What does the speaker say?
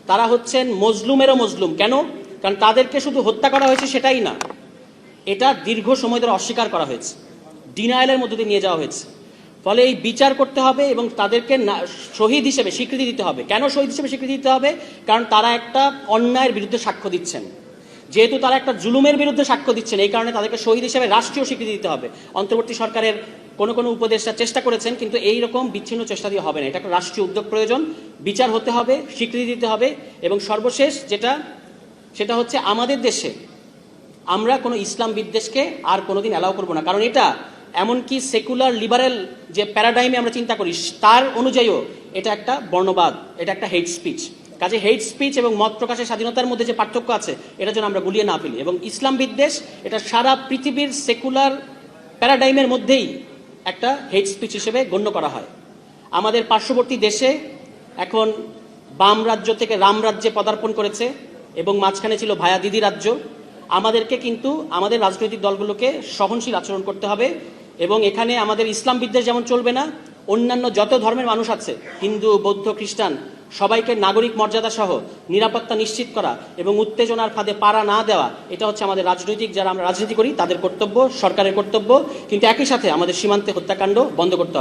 তারা হচ্ছেন মজলুমেরও মজলুম। কেন? কারণ তাদেরকে শুধু হত্যা করা হয়েছে সেটাই না, এটা দীর্ঘ সময় ধরে অস্বীকার করা হয়েছে, ডিনায়ালের মধ্যে দিয়ে নিয়ে যাওয়া হয়েছে। ফলে এই বিচার করতে হবে এবং তাদেরকে শহীদ হিসেবে স্বীকৃতি দিতে হবে। কেন শহীদ হিসেবে স্বীকৃতি দিতে হবে? কারণ তারা একটা অন্যায়ের বিরুদ্ধে সাক্ষ্য দিচ্ছেন। যেহেতু তারা একটা জুলুমের বিরুদ্ধে সাক্ষ্য দিচ্ছেন, এই কারণে তাদেরকে শহীদ হিসেবে রাষ্ট্রীয় স্বীকৃতি দিতে হবে। অন্তর্বর্তী সরকারের কোনো উপদেষ্টা চেষ্টা করেছেন, কিন্তু এই রকম বিচ্ছিন্ন চেষ্টা দিয়ে হবে না। এটা একটা রাষ্ট্রীয় উদ্যোগ প্রয়োজন, বিচার হতে হবে, স্বীকৃতি দিতে হবে। এবং সর্বশেষ সেটা হচ্ছে আমাদের দেশে আমরা কোনো ইসলাম বিদ্বেষকে আর কোনোদিন অ্যালাউ করবো না। কারণ এটা এমনকি সেকুলার লিবারেল যে প্যারাডাইমে আমরা চিন্তা করি তার অনুযায়ীও এটা একটা বর্ণবাদ, এটা একটা হেট স্পিচ। কাজে হেট স্পিচ এবং মত প্রকাশের স্বাধীনতার মধ্যে যে পার্থক্য আছে এটা যেন আমরা গুলিয়ে না ফেলি। এবং ইসলাম বিদ্বেষ এটা সারা পৃথিবীর সেকুলার প্যারাডাইমের মধ্যেই একটা হেট স্পিচ হিসেবে গণ্য করা হয়। আমাদের পার্শ্ববর্তী দেশে এখন বাম রাজ্য থেকে রাম রাজ্যে পদার্পণ করেছে এবং মাঝখানে ছিল ভায়া দিদি রাজ্য। আমাদেরকে কিন্তু আমাদের রাজনৈতিক দলগুলোকে সহনশীল আচরণ করতে হবে এবং এখানে আমাদের ইসলাম বিদ্বেষ যেমন চলবে না, অন্যান্য যত ধর্মের মানুষ আছে, হিন্দু, বৌদ্ধ, খ্রিস্টান, সবাইকে নাগরিক মর্যাদা সহ নিরাপত্তা নিশ্চিত করা এবং উত্তেজনার ফাঁদে পাড়া না দেওয়া, এটা হচ্ছে আমাদের যারা আমরা রাজনীতি করি তাদের কর্তব্য, সরকারের কর্তব্য। কিন্তু একই সাথে আমাদের সীমান্তে হত্যাকাণ্ড বন্ধ করতে হবে।